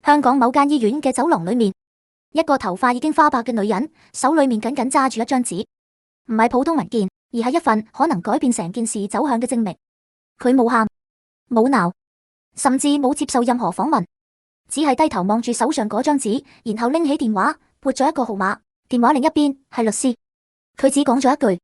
香港某間醫院嘅走廊裏面，一個頭髮已經花白嘅女人，手裏面緊緊揸住一張紙，唔係普通文件，而係一份可能改變成件事走向嘅證明。佢冇喊，冇鬧，甚至冇接受任何訪問，只係低頭望住手上嗰張紙，然後拎起電話撥咗一個號碼。電話另一邊係律師，佢只講咗一句：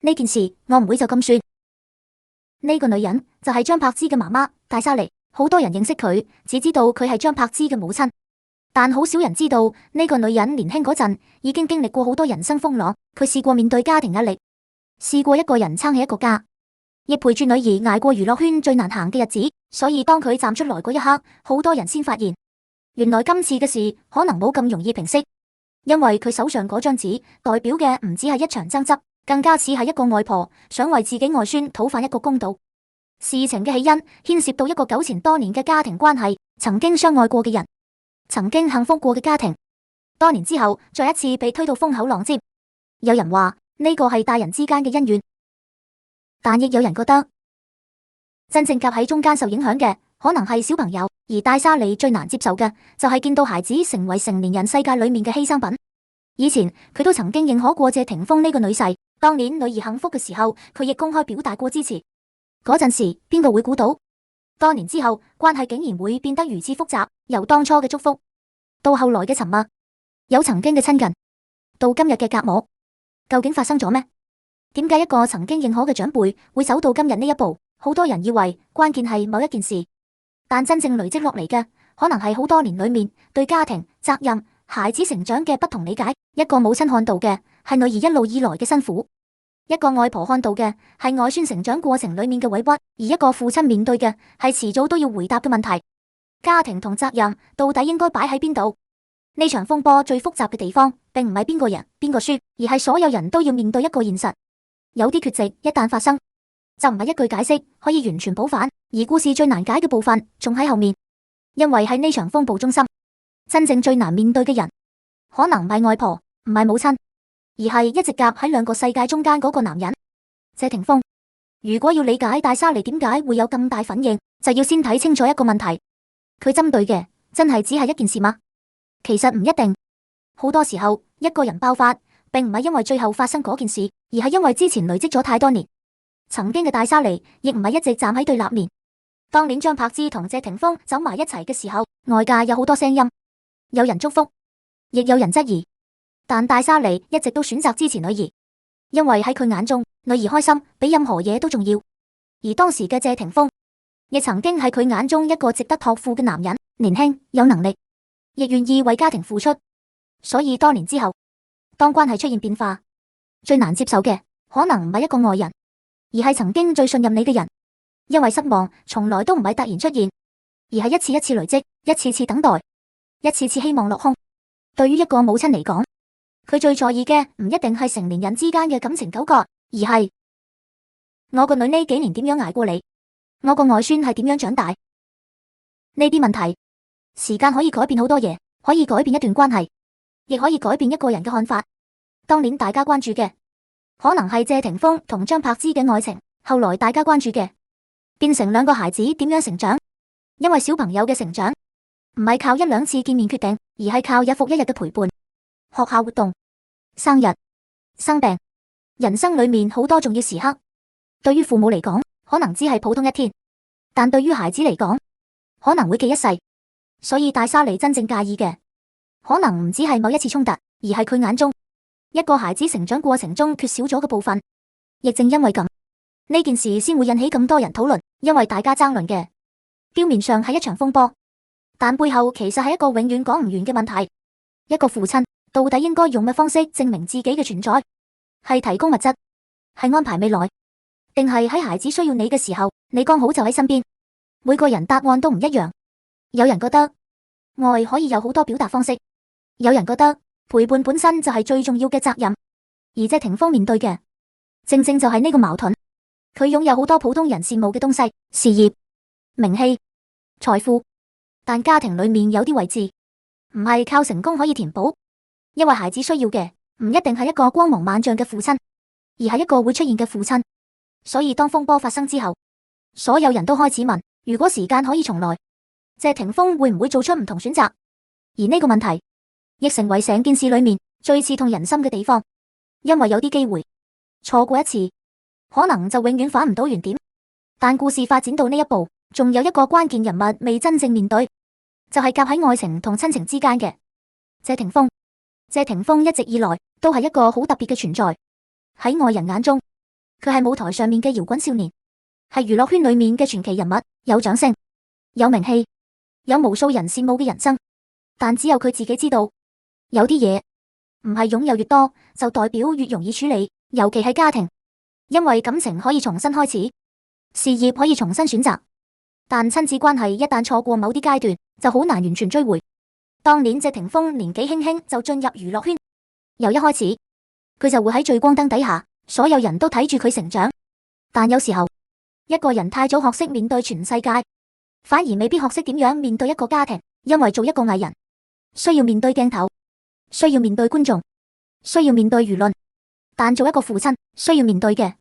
呢件事我唔會就咁算。呢個女人就係張柏芝嘅媽媽戴莎莉。好多人認識佢，只知道佢係張柏芝嘅母親，但好少人知道呢個女人年輕嗰陣已經經歷過好多人生風浪。佢試過面對家庭壓力，試過一個人撐起一個家，亦陪住女兒捱過娛樂圈最難行嘅日子。所以當佢站出來嗰一刻，好多人先發現，原來今次嘅事可能冇咁容易平息，因為佢手上嗰張紙代表嘅唔止係一場爭執，更加似係一個外婆想為自己外孫討返一個公道。事情嘅起因牽涉到一個糾纏多年嘅家庭關係，曾經相愛過嘅人，曾經幸福過嘅家庭，多年之後再一次被推到風口浪尖。有人話呢個係大人之間嘅恩怨，但亦有人覺得真正夾喺中間受影響嘅可能係小朋友。而戴莎莉最難接受嘅就係見到孩子成為成年人世界裏面嘅犧牲品。以前佢都曾經認可過謝霆鋒呢個女婿，當年女兒幸福嘅時候，佢亦公開表達過支持。嗰陣時，邊個會估到，多年之後關係竟然會變得如此複雜？由當初嘅祝福，到後來嘅沉默，有曾經嘅親近，到今日嘅隔膜，究竟發生咗咩？點解一個曾經認可嘅長輩會走到今日呢一步？好多人以為關鍵係某一件事，但真正累積落嚟嘅，可能係好多年裏面對家庭、責任、孩子成長嘅不同理解。一個母親看到嘅係女兒一路以來嘅辛苦。一個外婆看到嘅係外孫成長過程裏面嘅委屈，而一個父親面對嘅係遲早都要回答嘅問題：家庭同責任到底應該擺喺邊度？呢場風波最複雜嘅地方，並唔係邊個贏邊個輸，而係所有人都要面對一個現實。有啲缺席一旦發生，就唔係一句解釋可以完全補返，而故事最難解嘅部分仲喺後面。因為喺呢場風暴中心，真正最難面對嘅人，可能唔係外婆，唔係母親，而係一直夾喺兩個世界中間嗰個男人謝霆鋒。如果要理解戴莎莉點解會有咁大反應，就要先睇清楚一個問題：佢針對嘅真係只係一件事嗎？其實唔一定。好多時候一個人爆發，並唔係因為最後發生嗰件事，而係因為之前累積咗太多年。曾經嘅戴莎莉亦唔係一直站喺對立面。當年張柏芝同謝霆鋒走埋一齊嘅時候，外界有好多聲音，有人祝福，亦有人質疑。但戴莎莉一直都選擇支持女兒，因為喺佢眼中，女兒開心比任何嘢都重要。而當時嘅謝霆鋒，亦曾經係佢眼中一個值得託付嘅男人，年輕有能力，亦願意為家庭付出。所以多年之後，當關係出現變化，最難接受嘅可能唔係一個外人，而係曾經最信任你嘅人。因為失望從來都唔係突然出現，而係一次一次累積，一次次等待，一次次希望落空。對於一個母親嚟講，佢最在意嘅唔一定係成年人之間嘅感情糾葛，而係我個女呢幾年點樣捱過嚟，我個外孫係點樣長大。呢啲問題，時間可以改變好多嘢，可以改變一段關係，亦可以改變一個人嘅看法。當年大家關注嘅可能係謝霆鋒同張柏芝嘅愛情，後來大家關注嘅變成兩個孩子點樣成長。因為小朋友嘅成長唔係靠一兩次見面決定，而係靠日復一日嘅陪伴。學校活動、生日、生病，人生裏面好多重要時刻，對於父母嚟講可能只係普通一天，但對於孩子嚟講可能會記一世。所以戴莎莉真正介意嘅可能唔只係某一次衝突，而係佢眼中一個孩子成長過程中缺少咗嘅部分。亦正因為咁，呢件事先會引起咁多人討論。因為大家爭論嘅表面上係一場風波，但背後其實係一個永遠講唔完嘅問題。一個父親到底應該用咩方式證明自己嘅存在？係提供物質，係安排未來，定係喺孩子需要你嘅時候，你剛好就喺身邊？每個人答案都唔一樣。有人覺得愛可以有好多表達方式，有人覺得陪伴本身就係最重要嘅責任。而謝霆鋒面對嘅正正就係呢個矛盾。佢擁有好多普通人羨慕嘅東西，事業、名氣、財富，但家庭裏面有啲位置唔係靠成功可以填補。因為孩子需要嘅唔一定係一個光芒萬丈嘅父親，而係一個會出現嘅父親。所以當風波發生之後，所有人都開始問：如果時間可以重來，謝霆鋒會唔會做出唔同選擇？而呢個問題亦成為成件事裏面最刺痛人心嘅地方，因為有啲機會錯過一次，可能就永遠返唔到原點。但故事發展到呢一步，仲有一個關鍵人物未真正面對，就係夾喺愛情同親情之間嘅謝霆鋒。謝霆鋒一直以來都係一個好特別嘅存在，喺外人眼中，佢係舞台上面嘅搖滾少年，係娛樂圈裏面嘅傳奇人物，有掌聲，有名氣，有無數人羨慕嘅人生。但只有佢自己知道，有啲嘢唔係擁有越多就代表越容易處理，尤其係家庭，因為感情可以重新開始，事業可以重新選擇，但親子關係一旦錯過某啲階段，就好難完全追回。當年謝霆鋒年紀輕輕就進入娛樂圈，由一開始佢就會喺聚光燈底下，所有人都睇住佢成長。但有時候一個人太早學識面對全世界，反而未必學識點樣面對一個家庭，因為做一個藝人需要面對鏡頭，需要面對觀眾，需要面對輿論，但做一個父親需要面對嘅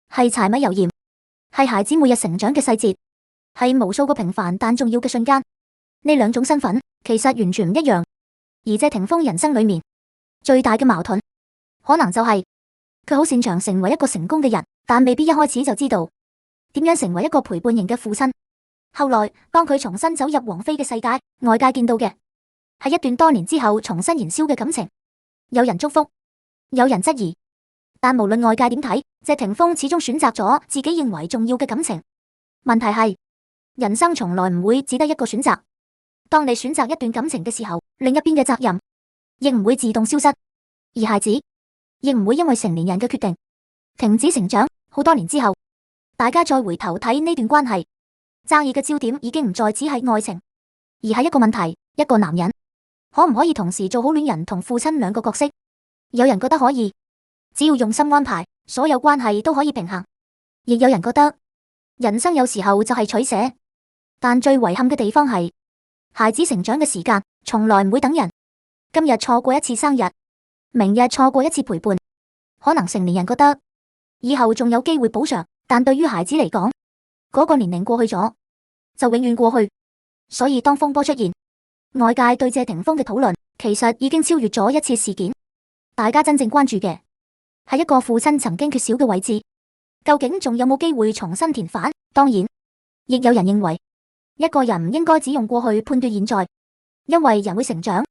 係柴米油鹽，係孩子每日成長嘅細節，係無數個平凡但重要嘅瞬間。呢兩種身份其實完全唔一樣，而謝霆鋒人生裏面最大嘅矛盾，可能就係佢好擅長成為一個成功嘅人，但未必一開始就知道點樣成為一個陪伴型嘅父親。後來當佢重新走入王菲嘅世界，外界見到嘅係一段多年之後重新燃燒嘅感情，有人祝福，有人質疑，但無論外界點睇，謝霆鋒始終選擇咗自己認為重要嘅感情。問題係，人生從來唔會只得一個選擇。當你選擇一段感情嘅時候，另一邊嘅責任亦唔會自動消失，而孩子亦唔會因為成年人嘅決定停止成長。好多年之後，大家再回頭睇呢段關係，爭議嘅焦點已經唔再只係愛情，而係一個問題：一個男人可唔可以同時做好戀人同父親兩個角色？有人覺得可以，只要用心安排，所有關係都可以平衡；亦有人覺得人生有時候就係取捨。但最遺憾嘅地方係，孩子成長嘅時間從來唔會等人。今日錯過一次生日，明日錯過一次陪伴，可能成年人覺得以後仲有機會補償，但對於孩子嚟講，嗰個年齡過去咗，就永遠過去。所以當風波出現，外界對謝霆鋒嘅討論其實已經超越咗一次事件。大家真正關注嘅係一個父親曾經缺少嘅位置，究竟仲有冇機會重新填返？當然，亦有人認為，一個人唔應該只用過去判斷現在，因為人會成長，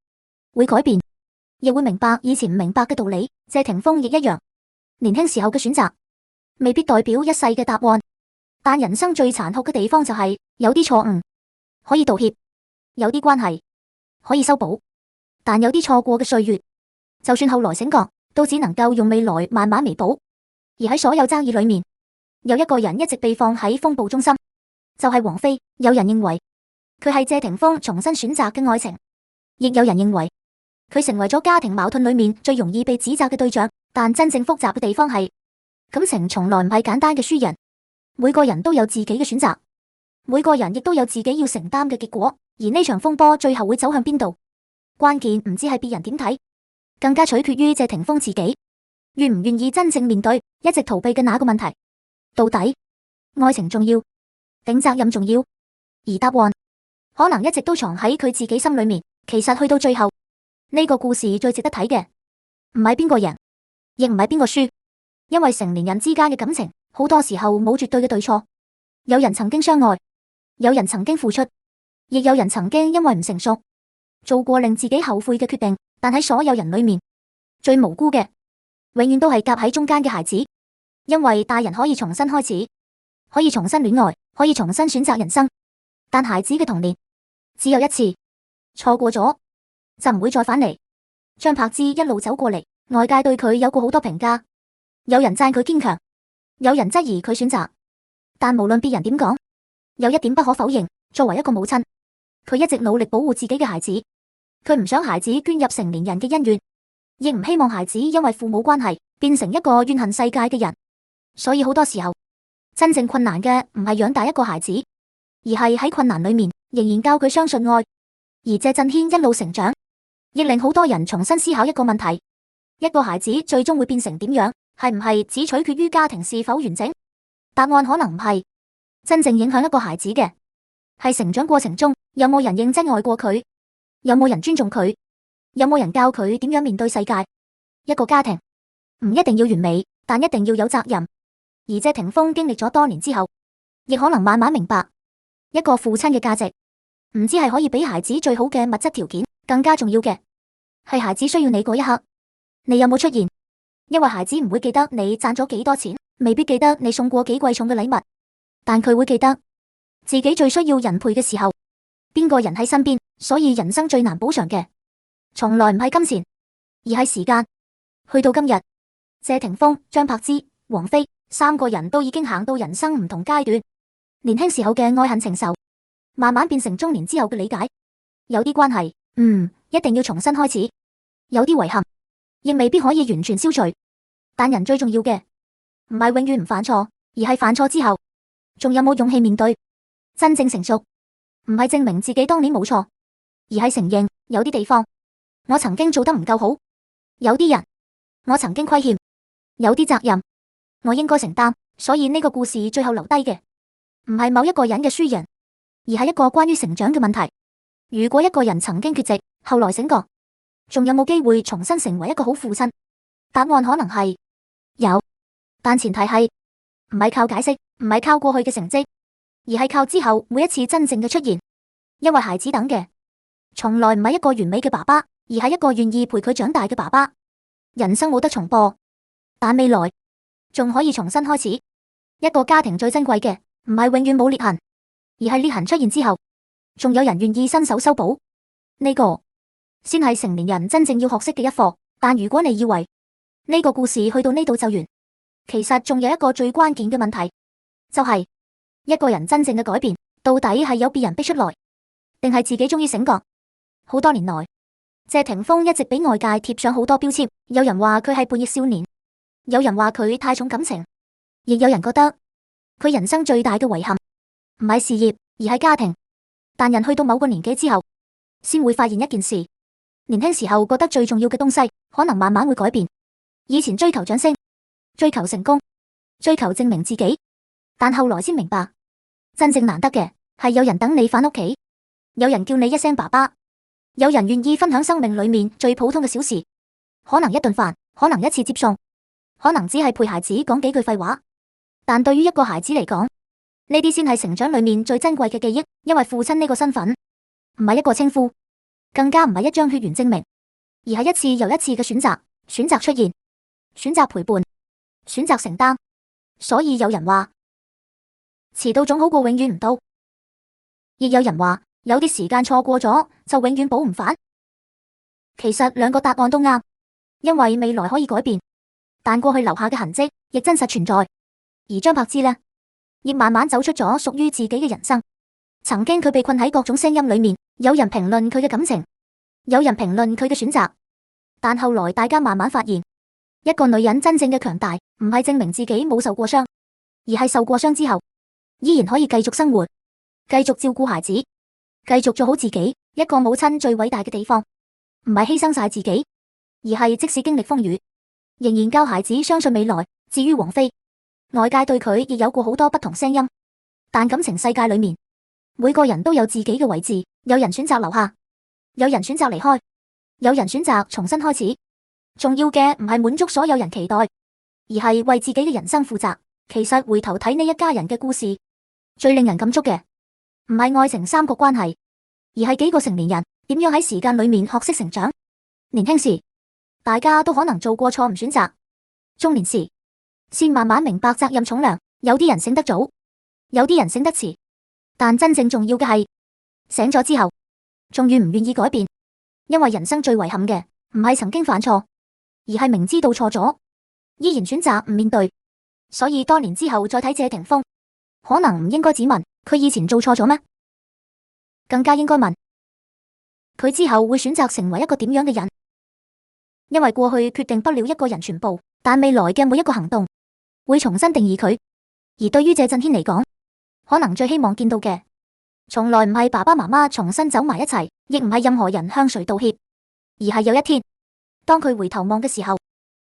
會改變，亦會明白以前唔明白嘅道理。謝霆鋒亦一樣，年輕時候嘅選擇未必代表一世嘅答案，但人生最殘酷嘅地方就係有啲錯誤可以道歉，有啲關係可以修補，但有啲錯過嘅歲月，就算後來醒覺，都只能夠用未來慢慢彌補。而喺所有爭議裏面，有一個人一直被放喺風暴中心，就係王菲。有人認為佢係謝霆鋒重新選擇嘅愛情，亦有人認為佢成為咗家庭矛盾裏面最容易被指責嘅對象。但真正複雜嘅地方係，感情從來唔係簡單嘅輸贏，每個人都有自己嘅選擇，每個人亦都有自己要承擔嘅結果。而呢場風波最後會走向邊度，關鍵唔止係別人點睇，更加取決於謝霆鋒自己願唔願意真正面對一直逃避嘅那個問題：到底愛情重要定責任重要？而答案可能一直都藏喺佢自己心裏面。其實去到最後，呢個故事最值得睇嘅唔係邊個贏，亦唔係邊個輸，因為成年人之間嘅感情好多時候冇絕對嘅對錯。有人曾經相愛，有人曾經付出，亦有人曾經因為唔成熟做過令自己後悔嘅決定。但喺所有人裏面，最無辜嘅永遠都係夾喺中間嘅孩子，因為大人可以重新開始，可以重新戀愛，可以重新選擇人生，但孩子嘅童年只有一次，錯過咗就唔會再返嚟。張柏芝一路走過嚟，外界對佢有過好多評價，有人讚佢堅強，有人質疑佢選擇。但無論別人點講，有一點不可否認，作為一個母親，佢一直努力保護自己嘅孩子。佢唔想孩子捲入成年人嘅恩怨，亦唔希望孩子因為父母關係變成一個怨恨世界嘅人。所以好多時候，真正困難嘅唔係養大一個孩子，而係喺困難裏面仍然教佢相信愛。而謝震軒一路成長，亦令好多人重新思考一個問題：一個孩子最終會變成點樣？係唔係只取決於家庭是否完整？答案可能唔係。真正影響一個孩子嘅係成長過程中有冇人認真愛過佢，有冇人尊重佢，有冇人教佢點樣面對世界。一個家庭唔一定要完美，但一定要有責任。而謝霆鋒經歷咗多年之後，亦可能慢慢明白，一個父親嘅價值唔止係可以俾孩子最好嘅物質條件，更加重要嘅係孩子需要你嗰一刻，你有冇出現？因為孩子唔會記得你賺咗幾多錢，未必記得你送過幾貴重嘅禮物，但佢會記得自己最需要人陪嘅時候，邊個人喺身邊。所以人生最難補償嘅，從來唔係金錢，而係時間。去到今日，謝霆鋒、張柏芝、王菲三個人都已經行到人生唔同階段，年輕時候嘅愛恨情仇，慢慢變成中年之後嘅理解。有啲關係，一定要重新開始；有啲遺憾，亦未必可以完全消除。但人最重要嘅，唔係永遠唔犯錯，而係犯錯之後，仲有冇勇氣面對。真正成熟，唔係證明自己當年冇錯，而係承認有啲地方我曾經做得唔夠好，有啲人我曾經虧欠，有啲責任我應該承擔。所以呢個故事最後留低嘅唔係某一個人嘅輸贏，而係一個關於成長嘅問題。如果一個人曾經缺席，後來醒覺，仲有冇機會重新成為一個好父親？答案可能係有，但前提係唔係靠解釋，唔係靠過去嘅成績，而係靠之後每一次真正嘅出現。因為孩子等嘅從來唔係一個完美嘅爸爸，而係一個願意陪佢長大嘅爸爸。人生冇得重播，但未來仲可以重新開始。一個家庭最珍貴嘅唔係永遠冇裂痕，而係裂痕出現之後，仲有人願意伸手修補。呢個先係成年人真正要學識嘅一課。但如果你以為呢個故事去到呢度就完，其實仲有一個最關鍵嘅問題，就係一個人真正嘅改變，到底係有別人逼出來，定係自己終於醒覺？好多年來，謝霆鋒一直俾外界貼上好多標籤，有人話佢係叛逆少年，有人話佢太重感情，亦有人覺得佢人生最大嘅遺憾唔係事業，而係家庭。但人去到某個年紀之後，先會發現一件事，年輕時候覺得最重要嘅東西，可能慢慢會改變。以前追求掌聲，追求成功，追求證明自己，但後來先明白，真正難得嘅係有人等你返屋企，有人叫你一聲爸爸，有人願意分享生命裏面最普通嘅小事，可能一頓飯，可能一次接送，可能只係陪孩子講幾句廢話。但對於一個孩子嚟講，呢啲先係成長裏面最珍貴嘅記憶。因為父親呢個身份唔係一個稱呼，更加唔係一張血緣證明，而係一次又一次嘅選擇，選擇出現，選擇陪伴，選擇承擔。所以有人話遲到總好過永遠唔到，亦有人話有啲時間錯過咗就永遠補唔返。其實兩個答案都啱，因為未來可以改變，但過去留下嘅痕跡亦真實存在。而張柏芝呢，亦慢慢走出咗屬於自己嘅人生。曾經佢被困喺各種聲音裏面，有人評論佢嘅感情，有人評論佢嘅選擇，但後來大家慢慢發現，一個女人真正嘅強大唔係證明自己冇受過傷，而係受過傷之後依然可以繼續生活，繼續照顧孩子，繼續做好自己。一個母親最偉大嘅地方唔係犧牲晒自己，而係即使經歷風雨，仍然教孩子相信未來。至於王菲，外界對佢亦有過好多不同聲音，但感情世界裏面，每個人都有自己嘅位置。有人選擇留下，有人選擇離開，有人選擇重新開始。重要嘅唔係滿足所有人期待，而係為自己嘅人生負責。其實回頭睇呢一家人嘅故事，最令人感觸嘅唔係愛情三角關係，而係幾個成年人點樣喺時間裏面學識成長。年輕時，大家都可能做過錯誤選擇，中年時先慢慢明白責任重量。有啲人醒得早，有啲人醒得遲，但真正重要嘅係醒咗之後，仲願唔願意改變。因為人生最遺憾嘅唔係曾經犯錯，而係明知道錯咗，依然選擇唔面對。所以多年之後再睇謝霆鋒，可能唔應該只問佢以前做錯咗咩，更加應該問佢之後會選擇成為一個點樣嘅人。因為過去決定不了一個人全部，但未來嘅每一個行動會重新定義佢。而對於謝震軒嚟講，可能最希望見到嘅，從來唔係爸爸媽媽重新走埋一齊，亦唔係任何人向誰道歉，而係有一天，當佢回頭望嘅時候，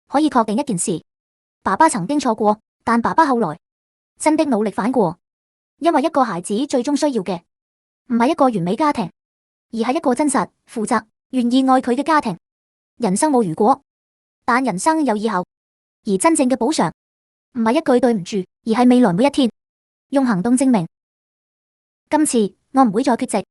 可以確定一件事：爸爸曾經錯過，但爸爸後來真的努力反過。因為一個孩子最終需要嘅唔係一個完美家庭，而係一個真實、負責、願意愛佢嘅家庭。人生冇如果，但人生有以後。而真正嘅補償，唔係一句對唔住，而係未來每一天，用行動證明。今次我唔會再缺席。